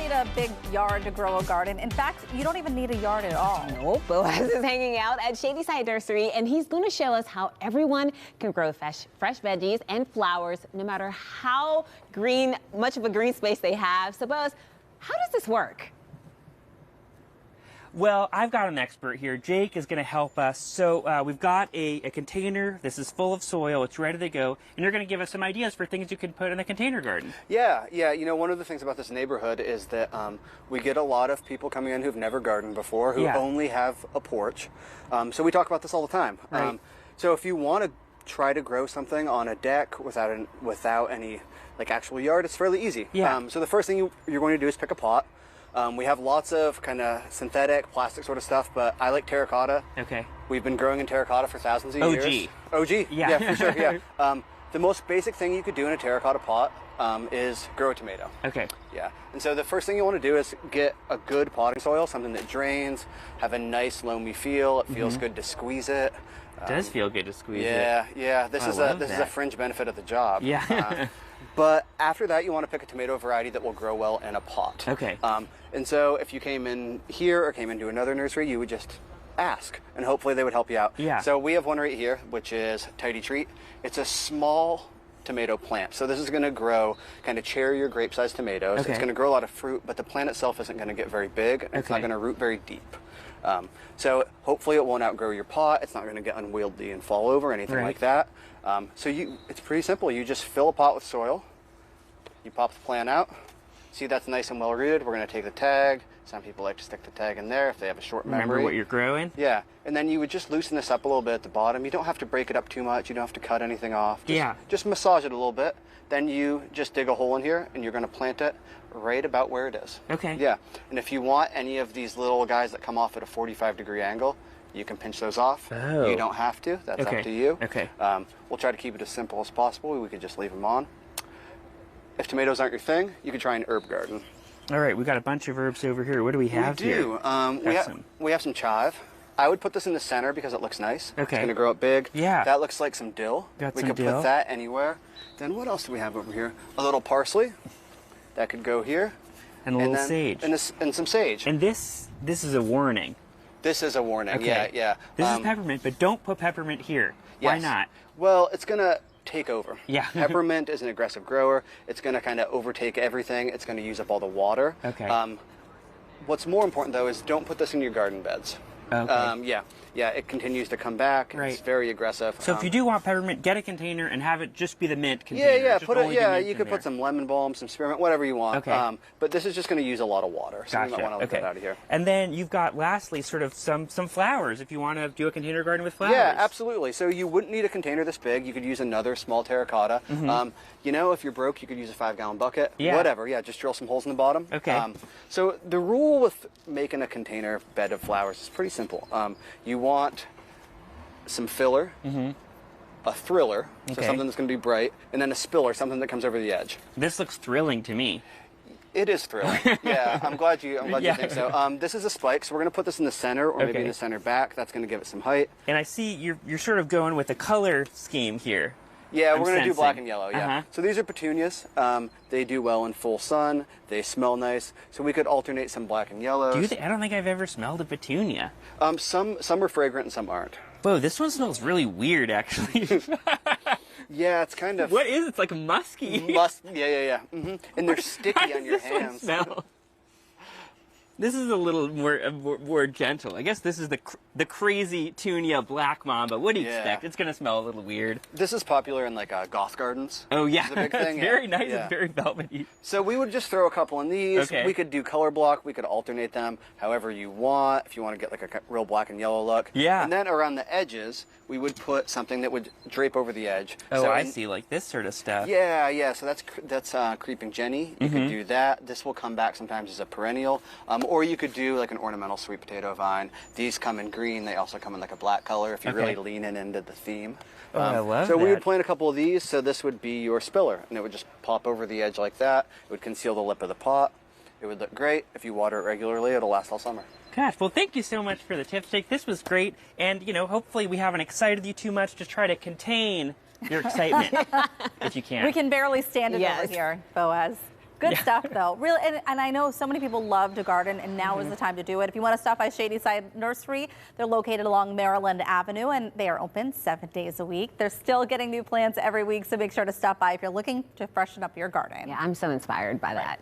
need a big yard to grow a garden. In fact, you don't even need a yard at all. Nope. Boaz is hanging out at Shadyside Nursery, and he's going to show us how everyone can grow fresh veggies and flowers, no matter how much of a green space they have. So, Boaz, how does this work? Well, I've got an expert here. Jake is going to help us. So we've got a container. This is full of soil. It's ready to go. And you're going to give us some ideas for things you can put in a container garden. Yeah. You know, one of the things about this neighborhood is that we get a lot of people coming in who've never gardened before, who only have a porch. So we talk about this all the time. Right. So if you want to try to grow something on a deck without any like actual yard, it's fairly easy. Yeah. So the first thing you're going to do is pick a pot. We have lots of kind of synthetic, plastic sort of stuff, but I like terracotta. Okay. We've been growing in terracotta for thousands of years. OG? Yeah. Yeah, for sure, yeah. The most basic thing you could do in a terracotta pot is grow a tomato. Okay. Yeah. And so the first thing you want to do is get a good potting soil, something that drains, have a nice loamy feel. It feels good to squeeze it. It does feel good to squeeze it. Yeah. This is a fringe benefit of the job. Yeah. But after that, you want to pick a tomato variety that will grow well in a pot. Okay. And so if you came in here or came into another nursery, you would just ask, and hopefully they would help you out. Yeah. So we have one right here, which is Tidy Treat. It's a small tomato plant. So this is going to grow kind of cherry or grape-sized tomatoes. Okay. It's going to grow a lot of fruit, but the plant itself isn't going to get very big. And It's not going to root very deep. So hopefully it won't outgrow your pot. It's not going to get unwieldy and fall over, anything like that. It's pretty simple. You just fill a pot with soil. You pop the plant out. See, that's nice and well rooted. We're going to take the tag. Some people like to stick the tag in there if they have a short memory. Remember what you're growing? Yeah. And then you would just loosen this up a little bit at the bottom. You don't have to break it up too much. You don't have to cut anything off. Just massage it a little bit. Then you just dig a hole in here, and you're going to plant it right about where it is. Okay. Yeah. And if you want any of these little guys that come off at a 45-degree angle, you can pinch those off. Oh. You don't have to. That's up to you. Okay. We'll try to keep it as simple as possible. We could just leave them on. If tomatoes aren't your thing, you could try an herb garden. All right, we got a bunch of herbs over here. What do we have here? We have some chive. I would put this in the center because it looks nice. Okay. It's going to grow up big. Yeah. That looks like some dill. We could put that anywhere. Then what else do we have over here? A little parsley. That could go here. And a little sage. And some sage. And this is a warning. This is a warning. Okay. Yeah. This is peppermint, but don't put peppermint here. Why not? Well, it's going to take over. Yeah. Peppermint is an aggressive grower. It's going to kind of overtake everything. It's going to use up all the water. Okay. What's more important, though, is don't put this in your garden beds. Okay. Yeah, it continues to come back. Right. It's very aggressive. So if you do want peppermint, get a container and have it just be the mint container. You could put some lemon balm, some spearmint, whatever you want. Okay. But this is just going to use a lot of water, so you might want to leave that out of here. And then you've got, lastly, sort of some flowers if you want to do a container garden with flowers. Yeah, absolutely. So you wouldn't need a container this big. You could use another small terracotta. You know, if you're broke, you could use a 5-gallon bucket. Yeah. Whatever. Yeah, just drill some holes in the bottom. Okay. So the rule with making a container bed of flowers is pretty simple. You want some filler, a thriller, so something that's going to be bright, and then a spiller, something that comes over the edge. This looks thrilling to me. It is thrilling. Yeah, I'm glad you think so. This is a spike, so we're going to put this in the center, or maybe in the center back. That's going to give it some height. And I see you're sort of going with a color scheme here. Yeah, we're going to do black and yellow, yeah. So these are petunias. They do well in full sun. They smell nice. So we could alternate some black and yellows. I don't think I've ever smelled a petunia. Some are fragrant and some aren't. Whoa, this one smells really weird, actually. Yeah, it's kind of... What is it? It's like musky. Yeah. And they're sticky on your hands. Smell? This is a little more gentle. I guess this is the crazy Tunia Black Mamba. What do you expect? It's going to smell a little weird. This is popular in like goth gardens. Oh yeah, it's a big thing. It's very nice. It's very velvety. So we would just throw a couple in these. Okay. We could do color block. We could alternate them however you want. If you want to get like a real black and yellow look. Yeah. And then around the edges, we would put something that would drape over the edge. Oh, so I see, like this sort of stuff. Yeah. So that's creeping Jenny. You could do that. This will come back sometimes as a perennial, or you could do like an ornamental sweet potato vine. These come in green. They also come in like a black color if you really lean into the theme. I love so that. we would plant a couple of these. So this would be your spiller, and it would just pop over the edge like that. It would conceal the lip of the pot. It would look great. If you water it regularly, it'll last all summer. Gosh, well, thank you so much for the tips, Jake. This was great, and hopefully we haven't excited you too much to try to contain your excitement, if you can. We can barely stand it over here, Boaz. Good stuff, though. Really, and I know so many people love to garden, and now is the time to do it. If you want to stop by Shadyside Nursery, they're located along Maryland Avenue, and they are open 7 days a week. They're still getting new plants every week, so make sure to stop by if you're looking to freshen up your garden. Yeah, I'm so inspired by that.